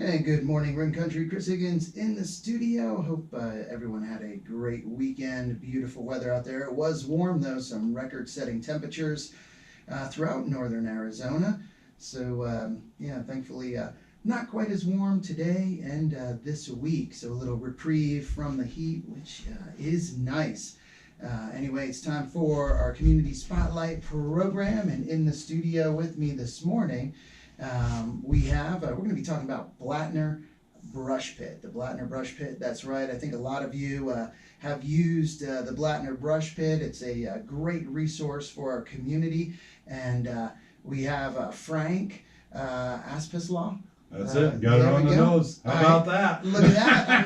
Hey, good morning, Rim Country. Chris Higgins in the studio. Hope everyone had a great weekend. Beautiful weather out there. It was warm, though, some record-setting temperatures throughout northern Arizona. So, yeah, thankfully, not quite as warm today and this week. So, a little reprieve from the heat, which is nice. Anyway, it's time for our Community Spotlight program, and in the studio with me this morning, we're going to be talking about Blattner Brush Pit. The Blattner Brush Pit, that's right. I think a lot of you have used the Blattner Brush Pit. It's a great resource for our community. And we have Frank Aspeslagh. That's it. Got it on the nose. How about that? Look at that. I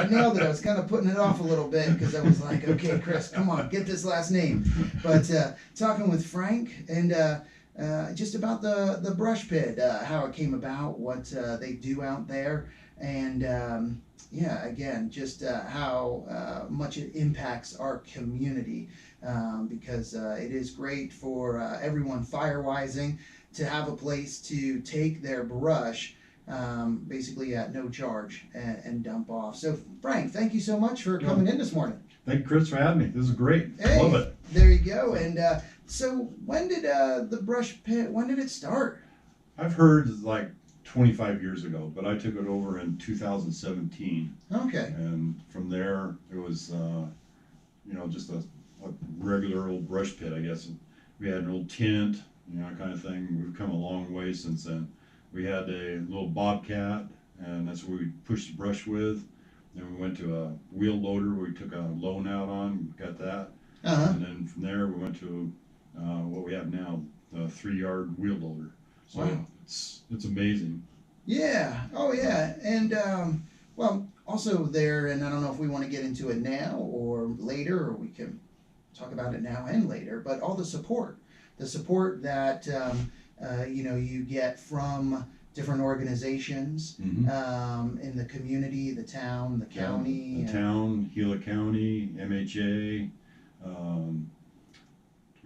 nailed it. I was kind of putting it off a little bit because I was like, okay, Chris, come on, get this last name. But talking with Frank and just about the brush pit, how it came about, what they do out there, and again, just how much it impacts our community, because it is great for everyone firewising to have a place to take their brush basically at no charge and dump off. So Frank, thank you so much for coming in this morning. Thank you, Chris, for having me. This is great. Hey, love it. There you go. And so when did the brush pit, when did it start? I've heard like 25 years ago, but I took it over in 2017. Okay. And from there, it was, just a regular old brush pit, I guess. We had an old tent, kind of thing. We've come a long way since then. We had a little bobcat, and that's what we pushed the brush with. Then we went to a wheel loader we took a loan out on, got that. Uh-huh. And then from there we went to what we have now, the 3-yard wheel loader. So wow. It's amazing. Yeah. Oh yeah. And well, also there, and I don't know if we want to get into it now or later, or we can talk about it now and later, but all the support that you get from different organizations in the community, the town, the county. The town, Gila County, MHA.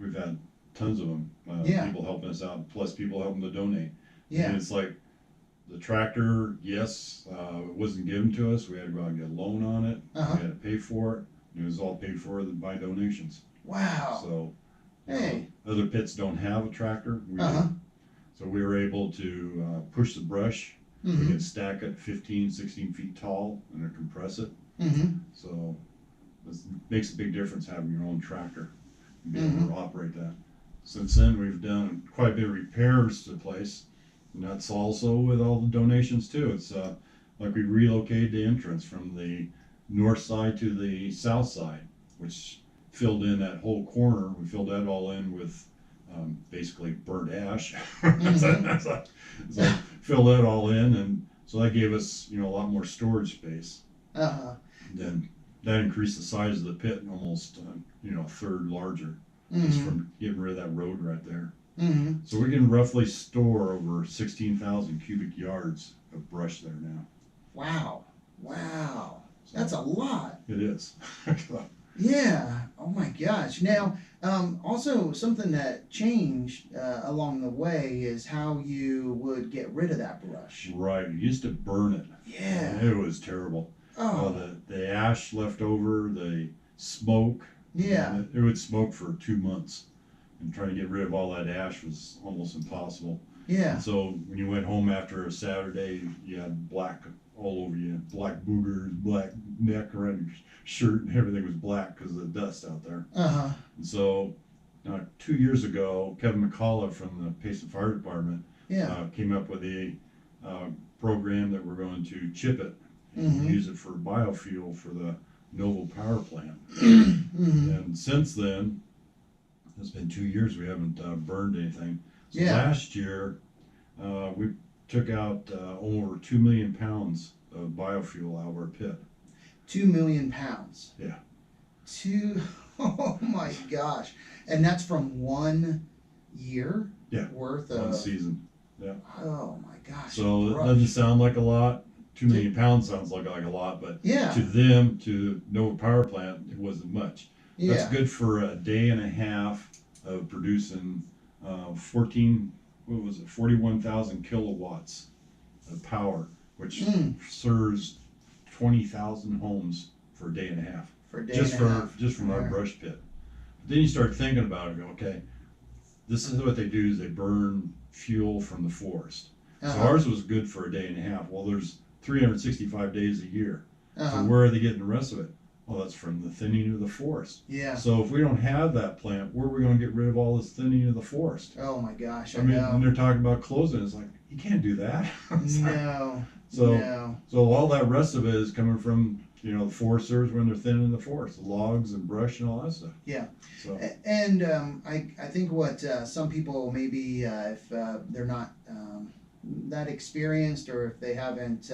We've had tons of them. People helping us out, plus people helping to donate. Yeah. And it's like the tractor, yes, it wasn't given to us. We had to go out and get a loan on it. Uh-huh. We had to pay for it. And it was all paid for by donations. Wow. So, hey. Other pits don't have a tractor. We uh-huh. do. So we were able to push the brush. We can stack it 15, 16 feet tall and then compress it. So it makes a big difference having your own tractor and being able to operate that. Since then, we've done quite a bit of repairs to the place. And that's also with all the donations too. It's like we relocated the entrance from the north side to the south side, which filled in that whole corner. We filled that all in with basically burnt ash. So fill that all in, and so that gave us a lot more storage space. Then that increased the size of the pit almost a third larger, just from getting rid of that road right there. So we can roughly store over 16,000 cubic yards of brush there now. Wow. That's a lot. It is. Yeah. Oh my gosh. Now, also something that changed along the way is how you would get rid of that brush. Right. You used to burn it. Yeah. And it was terrible. Oh. The ash left over, the smoke. Yeah. It would smoke for 2 months, and trying to get rid of all that ash was almost impossible. Yeah. And so when you went home after a Saturday, you had black all over you, black boogers, black neck around your shirt, and everything was black because of the dust out there. And so 2 years ago, Kevin McCullough from the Payson Fire Department came up with a program that we're going to chip it and use it for biofuel for the Novo power plant. And since then, it's been 2 years we haven't burned anything. So last year, we took out over 2 million pounds of biofuel out of our pit. 2 million pounds. Yeah. Oh my gosh. And that's from 1 year worth of... One season. Yeah. Oh my gosh. So it doesn't sound like a lot. 2 million pounds sounds like a lot, but to them, to Nova Power Plant, it wasn't much. That's good for a day and a half of producing 41,000 kilowatts of power which serves 20,000 homes for a day and a half. For a day Just and a half. just from our brush pit. But then you start thinking about it, go, okay, this is what they do is they burn fuel from the forest. So ours was good for a day and a half. Well, there's 365 days a year. So where are they getting the rest of it? Well, that's from the thinning of the forest. Yeah. So if we don't have that plant, where are we going to get rid of all this thinning of the forest? Oh my gosh, I mean, when they're talking about closing, it's like, you can't do that. No. So all that rest of it is coming from, the forest service when they're thinning the forest, the logs and brush and all that stuff. Yeah. So. And I think what some people maybe, if they're not that experienced, or if they haven't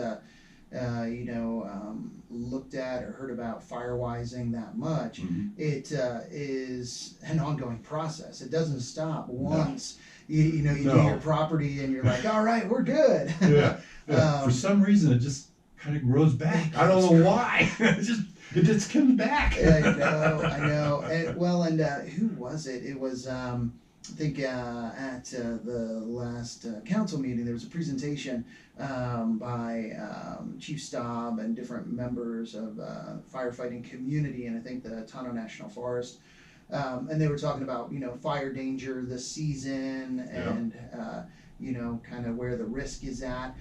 looked at or heard about firewising that much, it is an ongoing process. It doesn't stop once you do your property and you're like, all right, we're good. Yeah. For some reason, it just kind of grows back. I don't know why. It just comes back. I know. And who was it? It was I think at the last council meeting, there was a presentation by Chief Staub and different members of firefighting community, and I think the Tono National Forest. And they were talking about, fire danger this season and, kind of where the risk is at.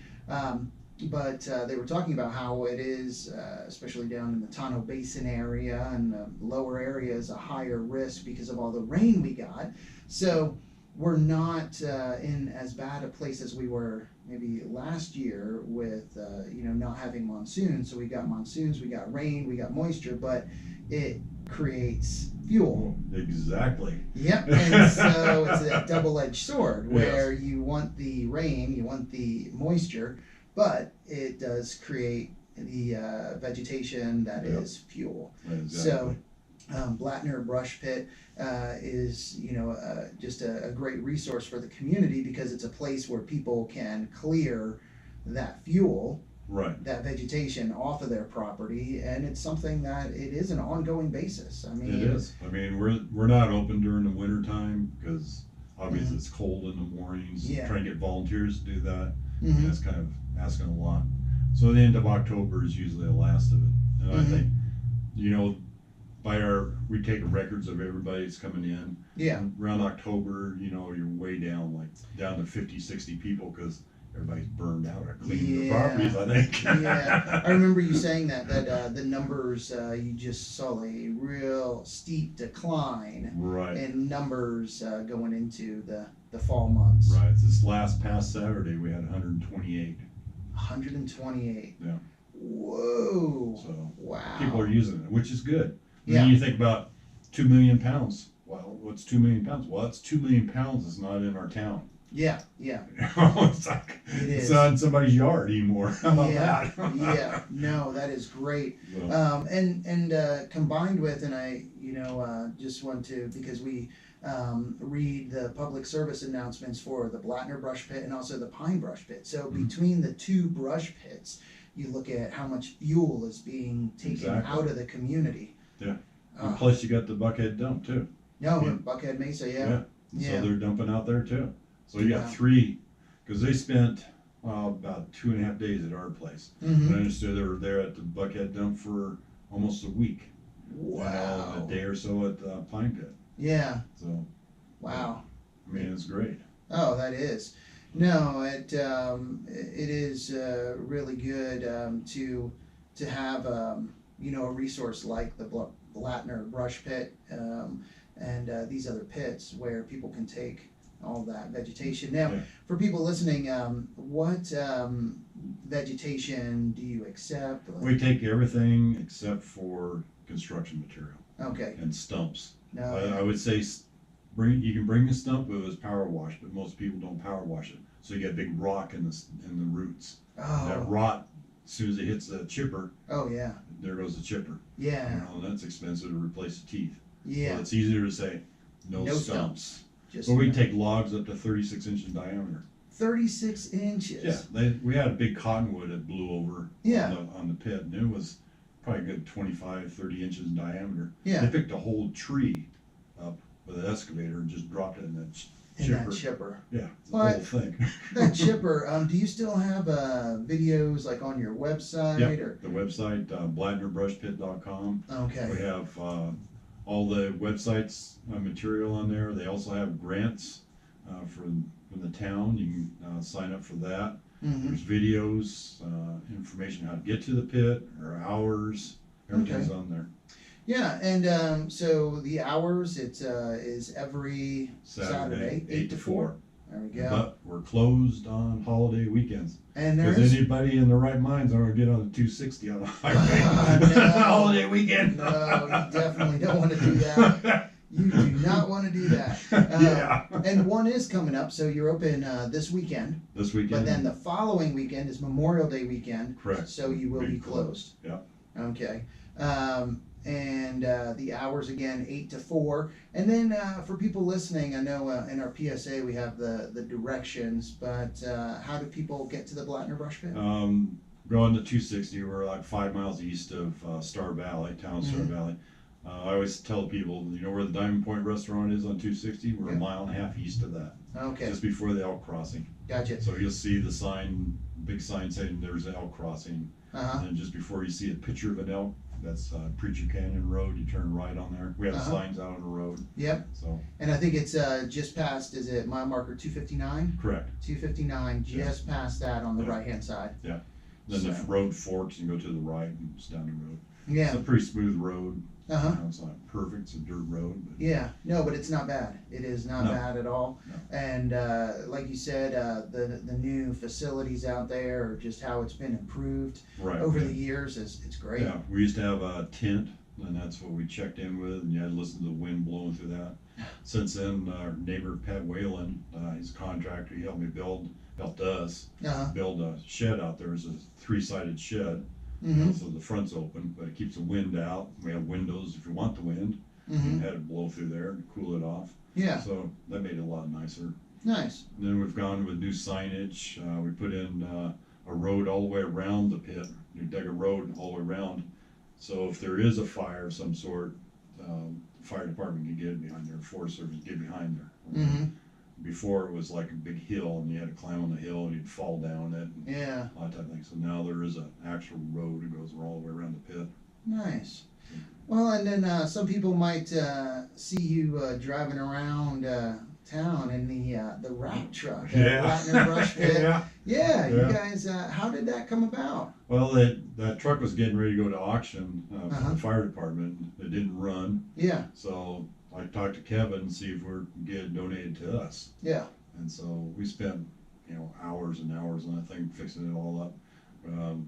But they were talking about how it is, especially down in the Tono Basin area and the lower areas, a higher risk because of all the rain we got. So we're not in as bad a place as we were maybe last year with, not having monsoons. So we got monsoons, we got rain, we got moisture, but it creates fuel. Exactly. Yep. And so it's a double-edged sword where you want the rain, you want the moisture, but it does create the vegetation that is fuel. Exactly. So Blattner Brush Pit is just a great resource for the community because it's a place where people can clear that fuel, that vegetation off of their property, and it's something that it is an ongoing basis. I mean, it is. I mean, we're not open during the winter time because obviously it's cold in the mornings. Trying to get volunteers to do that, that's kind of asking a lot. So the end of October is usually the last of it, and I think we take records of everybody that's coming in. Yeah. Around October, you're way down to 50, 60 people because everybody's burned out at cleaning their properties, I think. Yeah. I remember you saying that the numbers, you just saw a real steep decline in numbers going into the fall months. Right. This past Saturday, we had 128. 128. Yeah. Whoa. So wow. People are using it, which is good. And then you think about 2 million pounds. Well, what's 2 million pounds? Well, it's 2 million pounds that's not in our town. Yeah. It's like it's not in somebody's yard anymore. How about that? No, that is great. Well, and combined with, and I just want to, because we read the public service announcements for the Blattner Brush Pit and also the Pine Brush Pit. So between the two brush pits, you look at how much fuel is being taken out of the community. Yeah. And plus you got the Buckhead dump too. No, Buckhead Mesa, So they're dumping out there too. So you got 3, because they spent about 2.5 days at our place. And I understood they were there at the Buckhead dump for almost a week. Wow. And a day or so at the Pine Pit. Yeah. So. Wow. I mean, it's great. Oh, that is. No, it is really good to have a resource like the Blattner Brush Pit and these other pits where people can take all that vegetation. Now, for people listening, what vegetation do you accept? We take everything except for construction material. Okay. And stumps. No. I would say you can bring a stump if it was power washed, but most people don't power wash it. So you get a big rock in the roots. Oh. That rot, as soon as it hits the chipper. Oh yeah. There goes the chipper. Yeah. And that's expensive to replace the teeth. Yeah. So it's easier to say no stumps. But we take logs up to 36 inches in diameter. 36 inches. Yeah. We had a big cottonwood that blew over on the pit, and it was probably a good 25, 30 inches in diameter. Yeah. They picked a whole tree up with an excavator and just dropped it in that in that chipper. Yeah, the But whole thing. that chipper, do you still have videos like on your website? Yep, Or the website, BlattnerBrushPit.com. okay. We have all the websites material on there. They also have grants from the town. You can sign up for that. Mm-hmm. There's videos, information how to get to the pit, or hours. Everything's on there. Yeah, and so the hours, it is every Saturday 8 to 4. There we go. But we're closed on holiday weekends. And Because there's anybody in their right mind's going to get on the 260 on a highway. no, Holiday weekend. No, you definitely don't want to do that. You do not want to do that. Yeah. And one is coming up, so you're open this weekend. This weekend. But then the following weekend is Memorial Day weekend. Correct. So you will be closed. Yeah. Okay. And the hours again 8 to 4. And then for people listening, I know in our PSA we have the directions, but how do people get to the Blattner Brush Pit? Going to 260, we're like 5 miles east of Star Valley, Star Valley. I always tell people, you know where the Diamond Point restaurant is on 260? We're a mile and a half east of that. Okay. Just before the elk crossing. Gotcha. So you'll see the sign, big sign saying there's an elk crossing. And then just before you see a picture of an elk, that's Preacher Canyon Road. You turn right on there. We have signs out on the road. Yep. So. And I think it's just past, is it mile marker 259? Correct. 259, just past that on the right-hand side. Yeah. Then the road forks and go to the right and it's down the road. Yeah. It's a pretty smooth road. You know, it's not perfect, it's a dirt road. But yeah, no, but it's not bad. It is not bad at all. No. And like you said, the new facilities out there, or just how it's been improved over the years, it's great. Yeah, we used to have a tent, and that's what we checked in with, and you had to listen to the wind blowing through that. Since then, our neighbor Pat Whalen, he's a contractor, he helped us build a shed out there. It's a 3-sided shed. So the front's open, but it keeps the wind out. We have windows if you want the wind. You had it blow through there and cool it off. Yeah. So that made it a lot nicer. Nice. And then we've gone with new signage. We put in a road all the way around the pit. We dug a road all the way around. So if there is a fire of some sort, fire department can get behind there, Forest Service get behind there. Before it was like a big hill and you had to climb on the hill and you'd fall down it. And all that type of thing. So now there is an actual road that goes all the way around the pit. Nice. Well, and then some people might see you driving around town in the route truck at Blattner Brush Pit. Yeah, you guys, how did that come about? Well, that truck was getting ready to go to auction for the fire department. It didn't run. Yeah. So I talked to Kevin and see if we're getting it donated to us. Yeah. And so we spent, hours and hours on that thing, fixing it all up.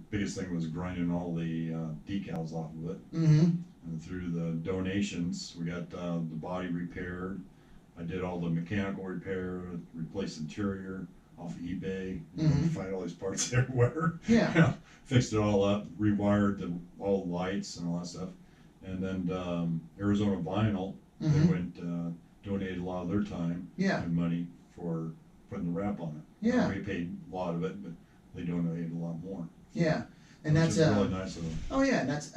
Biggest thing was grinding all the decals off of it. And through the donations, we got the body repaired. I did all the mechanical repair, replaced interior off of eBay. You find all these parts everywhere. Yeah. Fixed it all up, rewired all the lights and all that stuff. And then Arizona Vinyl, they went donated a lot of their time and money for putting the wrap on it. Yeah. We paid a lot of it, but they donated a lot more. Yeah. And that's really nice of them. Oh yeah, and that's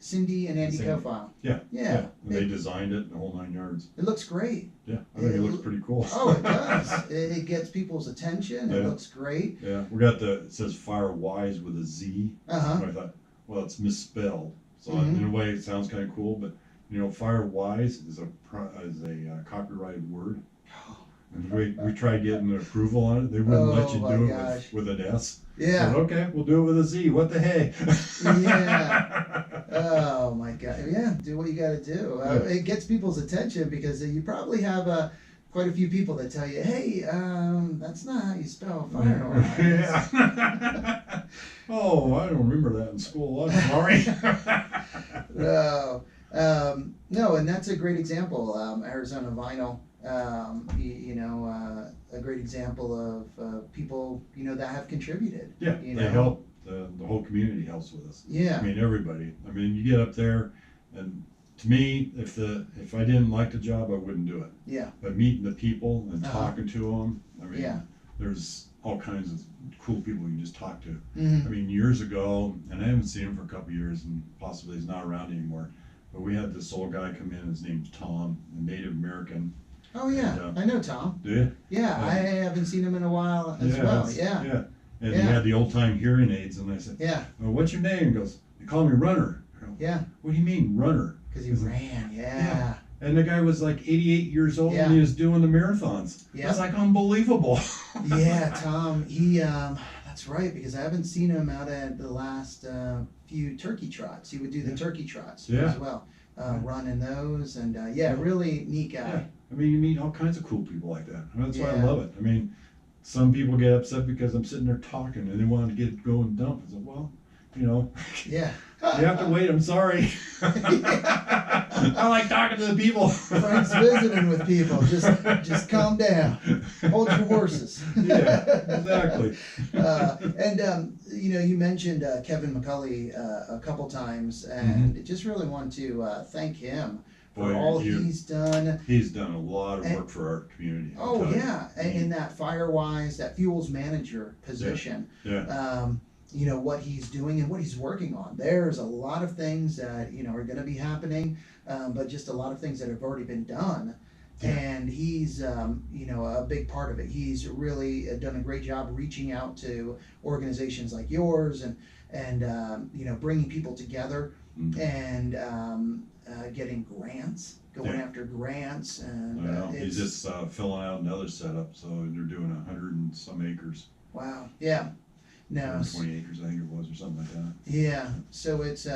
Cindy and Andy Kofile. Yeah. Yeah. And they designed it, the whole 9 yards. It looks great. Yeah, I think it looks pretty cool. Oh, it does. It gets people's attention. It looks great. Yeah, we got it says Fire Wise with a Z. And I thought, well, it's misspelled. So in a way, it sounds kind of cool, but Fire Wise is a copyrighted word. And we tried getting approval on it. They wouldn't let you do it with an S. Yeah. Said, okay, we'll do it with a Z. What the heck? Yeah. Oh my God. Yeah. Do what you got to do. It gets people's attention because you probably have quite a few people that tell you, "Hey, that's not how you spell fire." Yeah. Oh, I don't remember that in school. I'm sorry. No. No, and that's a great example. Arizona Vinyl. A great example of people that have contributed. Yeah, they help. The whole community helps with us. Yeah, I mean everybody. I mean you get up there, and to me, if I didn't like the job, I wouldn't do it. Yeah. But meeting the people and talking to them, I mean, there's all kinds of cool people you can just talk to. I mean, years ago, and I haven't seen him for a couple of years, and possibly he's not around anymore. But we had this old guy come in. His name's Tom, a Native American. Oh yeah, And, I know Tom. Do you? Yeah, I haven't seen him in a while as well. Yeah. Yeah. And Yeah. he had the old time hearing aids, and I said, Yeah. well, what's your name? He goes, they call me Runner. I go, Yeah. what do you mean, Runner? Because he ran. Yeah. And the guy was like 88 years old, Yeah. and he was doing the marathons. Yeah. It was like unbelievable. Yeah, Tom. He. That's right. Because I haven't seen him out at the last few turkey trots. He would do the turkey trots as well, running those, and really neat guy. Yeah. I mean, you meet all kinds of cool people like that. That's why I Yeah. love it. I mean, some people get upset because I'm sitting there talking and they want to go and dump. I said, well, you know, Yeah. you have to wait. I'm sorry. I like talking to the people. Frank's visiting with people. Just calm down. Hold your horses. Yeah, exactly. You mentioned Kevin McCulley a couple times, and just really want to thank him for all he's done. He's done a lot of work for our community. Oh yeah, in that Firewise, that fuels manager position. Yeah. What he's doing and what he's working on. There's a lot of things that are going to be happening, but just a lot of things that have already been done. Yeah. And he's a big part of it. He's really done a great job reaching out to organizations like yours and bringing people together and getting grants, going after grants, and he's just filling out another setup. So they're doing 100 and some acres. Wow. Yeah. No. 20 acres, I think it was, or something like that. Yeah, so it's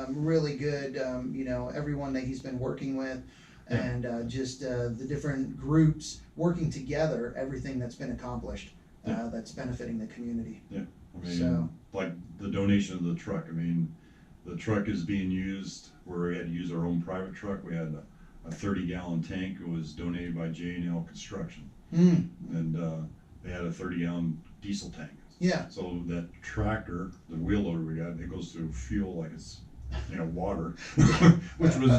really good, everyone that he's been working with, and just the different groups working together, everything that's been accomplished, that's benefiting the community. Yeah, I mean, like the donation of the truck. I mean, the truck is being used where we had to use our own private truck. We had a 30-gallon tank. It was donated by J&L Construction, and they had a 30-gallon diesel tank. Yeah. So that tractor, the wheel loader we got, it goes through fuel like it's water, which was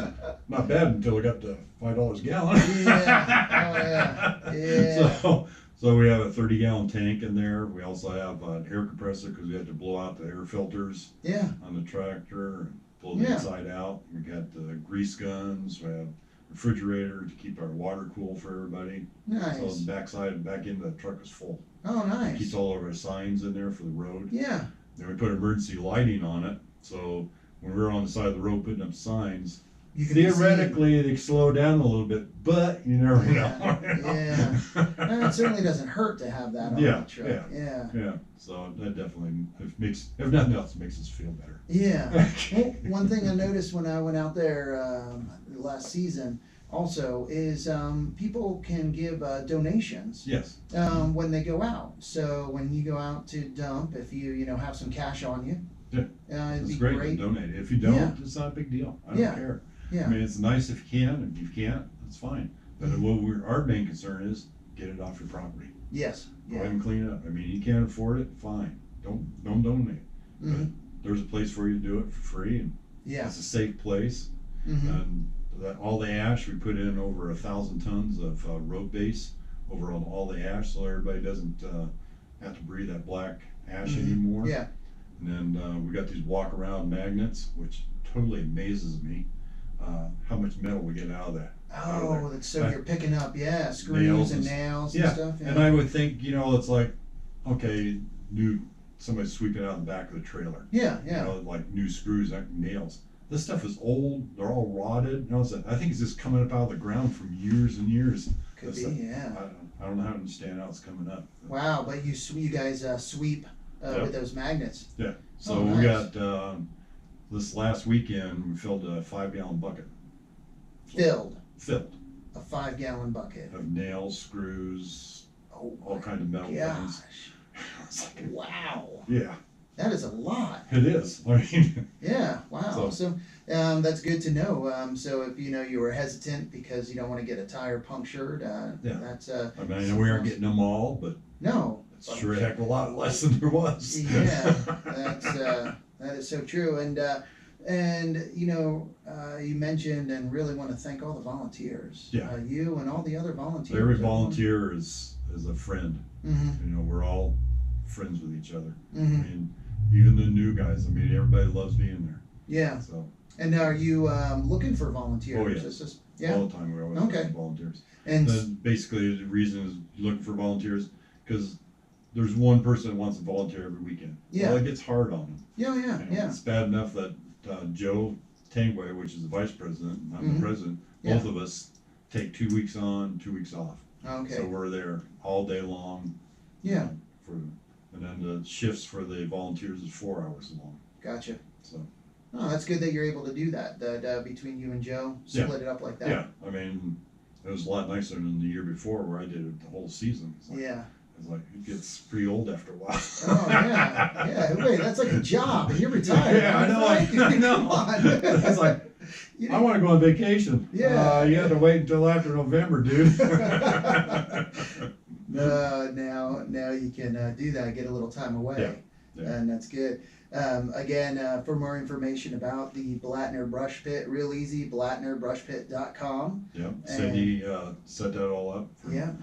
not bad until it got to $5 a gallon. Yeah. Oh yeah. Yeah. So we have a 30-gallon tank in there. We also have an air compressor because we had to blow out the air filters. Yeah. On the tractor, and blow the inside out. We got the grease guns. We have refrigerator to keep our water cool for everybody. Nice. So the backside and back end of the truck is full. Oh, nice. It keeps all of our signs in there for the road. Yeah. Then we put emergency lighting on it, so when we're on the side of the road putting up signs, theoretically they slow down a little bit, but you never know. Yeah. And it certainly doesn't hurt to have that on the truck. Yeah. So that definitely, if nothing else, makes us feel better. Yeah. Well, one thing I noticed when I went out there last season also is people can give donations. Yes. When they go out. So when you go out to dump, if you have some cash on you, it'd be great to donate. If you don't, it's not a big deal. I don't care. Yeah. I mean, it's nice if you can. If you can't, that's fine. But our main concern is get it off your property. Yes. Go ahead and clean it up. I mean, you can't afford it, fine. Don't donate. But there's a place for you to do it for free, and it's a safe place. And all the ash we put in over 1,000 tons of road base over on all the ash, so everybody doesn't have to breathe that black ash anymore. Yeah. And then we got these walk around magnets, which totally amazes me how much metal we get out of that. Oh, so you're picking up screws and nails and stuff. Yeah. And I would think it's like, okay, somebody sweeping out the back of the trailer. Yeah. Like new screws, like nails. This stuff is old. They're all rotted. I think it's just coming up out of the ground from years and years. Could be, I don't know how to understand how it's coming up. Wow, but you guys sweep with those magnets. Yeah. So we got this last weekend. We filled a 5-gallon bucket. Filled. A 5-gallon bucket of nails, screws, all kind of metal things. Wow. Yeah. That is a lot. It is. I mean. Yeah. Wow. So that's good to know. So if you were hesitant because you don't want to get a tire punctured, that's I mean, we aren't getting them all, but no, it's sure a heck of a lot less than there was. Yeah, that is so true. And you mentioned and really want to thank all the volunteers. Yeah. You and all the other volunteers. Every volunteer is a friend. Mm-hmm. We're all friends with each other. Mm-hmm. I mean, even the new guys. I mean, everybody loves being there. Yeah. So. And are you looking for volunteers? Oh, yeah. Yeah. All the time. We always look for volunteers. And then basically the reason is looking for volunteers because there's one person that wants to volunteer every weekend. Yeah. Well, it gets hard on them. yeah, yeah, You know, yeah. It's bad enough that Joe Tangway, which is the vice president, and I'm the president, both of us take 2 weeks on, 2 weeks off. Okay. So we're there all day long. Yeah. And then the shifts for the volunteers is 4 hours long. Gotcha. So. Oh, that's good that you're able to do that. That between you and Joe, split it up like that. Yeah, I mean, it was a lot nicer than the year before where I did it the whole season. It's like it gets pretty old after a while. Oh yeah, yeah. Wait, that's like a job, and you're retired. Yeah, I know. I know. It's like I want to go on vacation. Yeah. You had to wait until after November, dude. Now you can do that, get a little time away, and that's good. Again, for more information about the Blattner Brush Pit, real easy, blattnerbrushpit.com. Yep, Cindy set that all up for Yeah.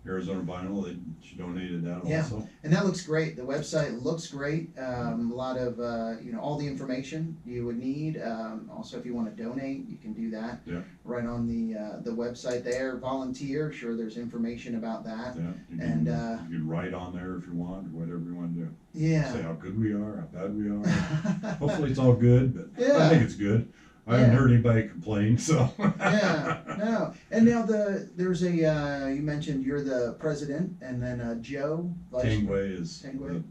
Arizona Vinyl. She donated that also. And that looks great. The website looks great. A lot of all the information you would need. Also, if you want to donate, you can do that. Yeah. Right on the website there. Volunteer, sure. There's information about that. Yeah. You can write on there if you want, or whatever you want to do. Yeah. Say how good we are, how bad we are. Hopefully it's all good, but Yeah. I think it's good. I haven't heard anybody complain, so. Yeah, no. And now there's you mentioned you're the president, and then Joe, Tangway is Tangway?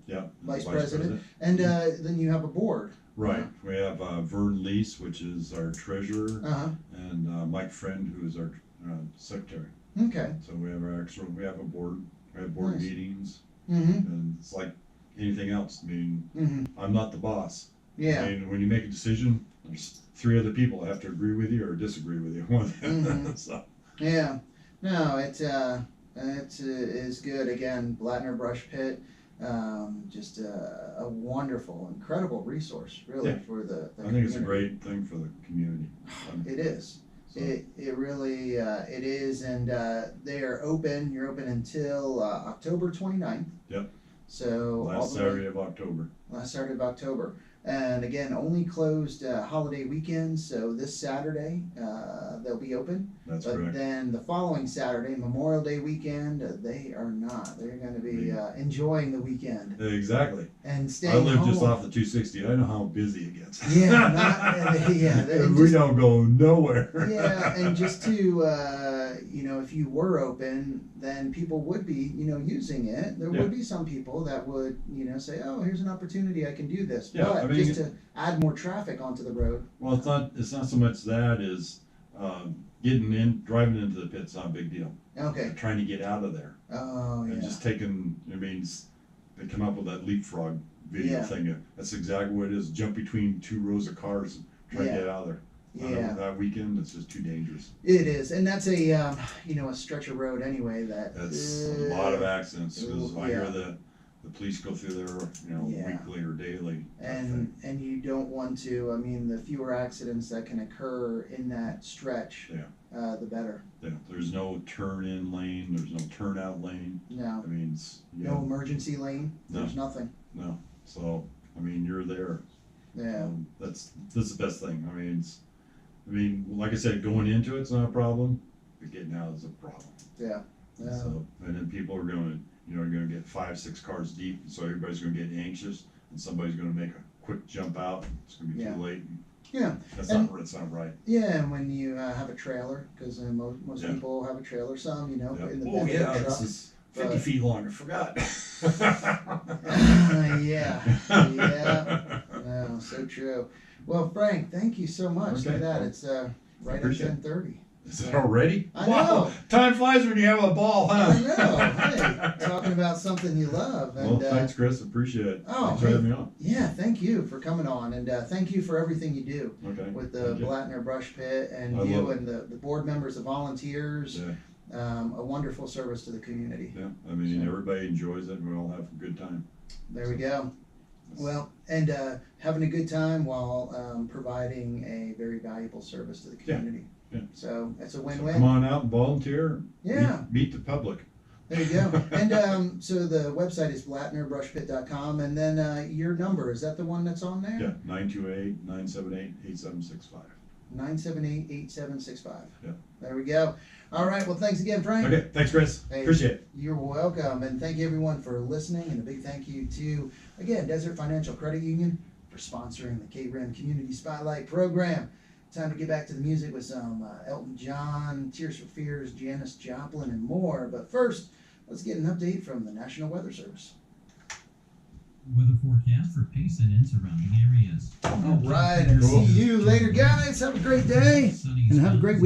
vice president. And then you have a board. Right. We have Vern Lease, which is our treasurer, Uh-huh. and Mike Friend, who is our secretary. Okay. So we have a board. We have board Nice. meetings, Mm-hmm. and it's like anything else. I mean, I'm not the boss. Yeah. I mean, when you make a decision, there's 3 other people that have to agree with you or disagree with you. So. Yeah. No, it is good. Again, Blattner Brush Pit, just a wonderful, incredible resource, really, for the I think it's a great thing for the community. It is. So. It really it is, and they are open. You're open until October 29th. Yep. So last Saturday of October. Last Saturday of October. And again, only closed holiday weekends, so this Saturday they'll be open. That's but correct. Then the following Saturday, Memorial Day weekend, they are not. They're going to be enjoying the weekend. Exactly. And staying I live home. just off the 260. I know how busy it gets. Yeah, we don't go nowhere. Yeah, and just to if you were open, then people would be using it. There would be some people that would say, oh, here's an opportunity, I can do this. Yeah, but I mean, just to add more traffic onto the road. Well, it's not so much that is driving into the pit's not a big deal. Okay. Trying to get out of there. Oh, yeah. And just taking, they come up with that leapfrog video thing. That's exactly what it is. Jump between 2 rows of cars and try to get out of there. Yeah. That weekend, it's just too dangerous. It is, and that's a stretch of road anyway. That's a lot of accidents because I hear the police go through there, weekly or daily. And you don't want to. I mean, the fewer accidents that can occur in that stretch, the better. Yeah. There's no turn-in lane. There's no turn-out lane. No. I mean, no emergency lane. No. There's nothing. No. So you're there. Yeah. That's the best thing. Like I said, going into it's not a problem, but getting out is a problem. Yeah. So, and then people are going to get 5-6 cars deep, so everybody's going to get anxious, and somebody's going to make a quick jump out. It's going to be too late. Yeah. That's not right. Yeah, and when you have a trailer, because most people have a trailer. Some, in the bed of the truck. This is 50 feet long. I forgot. Yeah. No, so true. Well, Frank, thank you so much for that. It's right at 10:30. Is it already? I know. Time flies when you have a ball, huh? I know. Hey, talking about something you love. And, well, thanks, Chris. Appreciate it. Oh, thanks for having me on. Yeah, thank you for coming on, and thank you for everything you do with the Blattner Brush Pit, and and the board members, the volunteers. Yeah. A wonderful service to the community. Yeah, everybody enjoys it, and we all have a good time. There we go. Well, and having a good time while providing a very valuable service to the community. Yeah. So it's a win-win. So come on out and volunteer. Yeah. Meet the public. There you go. And so the website is blattnerbrushpit.com, and then your number, is that the one that's on there? Yeah, 928-978-8765. 978-8765. Yeah. There we go. All right. Well, thanks again, Frank. Okay, thanks, Chris. Hey, Appreciate it. You're welcome. And thank you, everyone, for listening. And a big thank you to, again, Desert Financial Credit Union for sponsoring the KRIM Community Spotlight program. Time to get back to the music with some Elton John, Tears for Fears, Janis Joplin, and more. But first, let's get an update from the National Weather Service. Weather forecast for Payson and surrounding areas. All right, and see you later, guys. Have a great day, and have a great week.